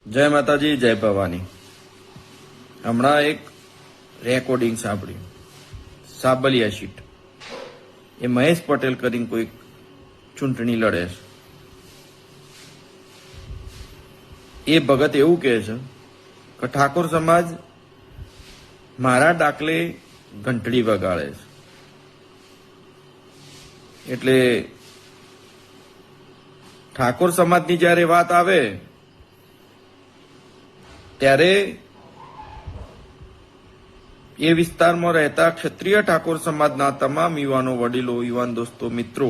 જય માતાજી, જય ભવાની. હમણાં એક રેકોર્ડિંગ સાંભળ્યું, સાબલિયા સીટ. એ મહેશ પટેલ કરીને કોઈક ચૂંટણી લડે છે. એ ભગત એવું કહે છે કે ઠાકોર સમાજ મારા ડાકલે ઘંટડી વગાડે છે. એટલે ઠાકોર સમાજની જ્યારે વાત આવે ત્યારે એ વિસ્તારમાં રહેતા ક્ષત્રિય ઠાકોર સમાજના તમામ યુવાનો, વડીલો, યુવાન દોસ્તો, મિત્રો,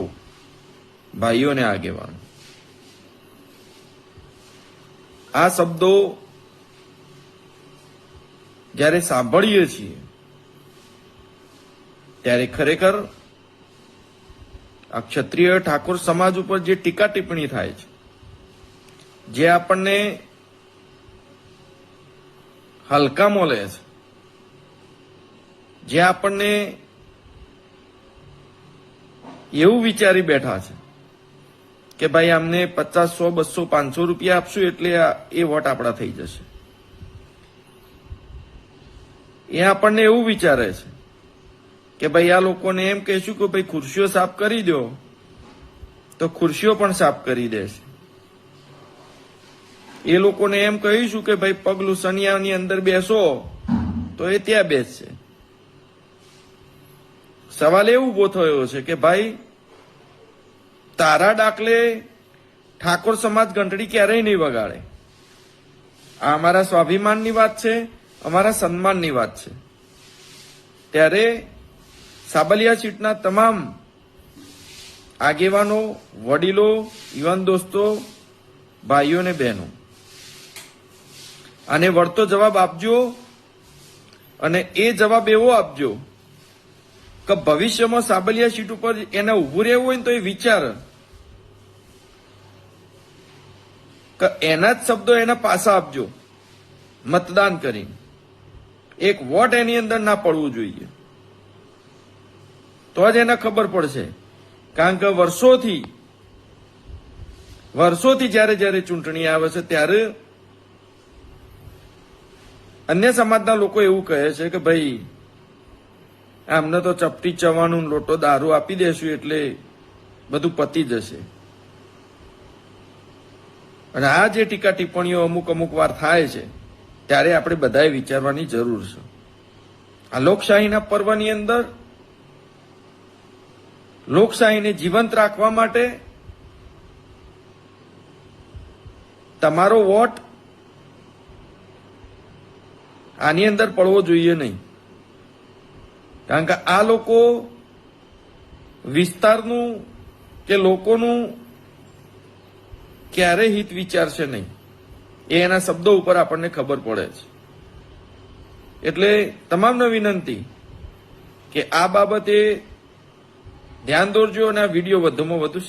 ભાઈઓ અને આગેવાનો આ શબ્દો જ્યારે સાંભળીએ છીએ ત્યારે ખરેખર આ ક્ષત્રિય ઠાકોર સમાજ ઉપર જે ટીકા ટિપ્પણી થાય છે, જે આપણને હલકામાં લે છે, જે આપણને એવું વિચારી બેઠા છે કે ભાઈ અમને 50, 100, 200, 500 રૂપિયા આપશું એટલે એ વોટ આપણા થઈ જશે. એ આપણને એવું વિચારે છે કે ભાઈ આ લોકોને એમ કહેશું કે ભાઈ ખુરશીઓ સાફ કરી દો તો ખુરશીઓ પણ સાફ કરી દેશે. એ લોકોને એમ કહીશું કે ભાઈ પગ લુસણિયાની અંદર બેસો તો એ ત્યાં બેસશે. સવાલ એ ઉભો થયો છે કે ભાઈ તારા ડાકલે ઠાકોર સમાજ ઘંટડી ક્યારેય નહીં વગાડે. આ અમારા સ્વાભિમાનની વાત છે, અમારા સન્માનની વાત છે. ત્યારે સાબલિયા સીટના તમામ આગેવાનો, વડીલો, યુવાન દોસ્તો, ભાઈઓ અને બહેનો આને વળતો જવાબ આપજો. અને એ જવાબ એવો આપજો કે ભવિષ્યમાં સાબલિયા સીટ ઉપર એને ઉભું રહેવું હોય ને તો એ વિચાર કે એના જ શબ્દો એના પાછા આપજો મતદાન કરીને. એક વોટ એની અંદર ના પડવું જોઈએ, તો જ એને ખબર પડશે. કારણ કે વર્ષોથી જ્યારે ચૂંટણી આવે છે ત્યારે અન્ય સમાજના લોકો એવું કહે છે કે ભાઈ આમને તો ચપટી ચવાનું લોટો દારૂ આપી દેશું એટલે બધું પતી જશે. અને આ જે ટીકા ટિપ્પણીઓ અમુક વાર થાય છે ત્યારે આપણે બધાએ વિચારવાની જરૂર છે. આ લોકશાહીના પર્વની અંદર લોકશાહીને જીવંત રાખવા માટે તમારો વોટ આની અંદર પડવો જોઈએ નહીં. કારણ કે આ લોકો વિસ્તારનું કે લોકોનું ક્યારેય હિત વિચારશે નહીં. એ એના શબ્દો ઉપર આપણને ખબર પડે છે. એટલે તમામને વિનંતી કે આ બાબતે ધ્યાન દોરજો અને આ વિડીયો વધુમાં વધુ શેર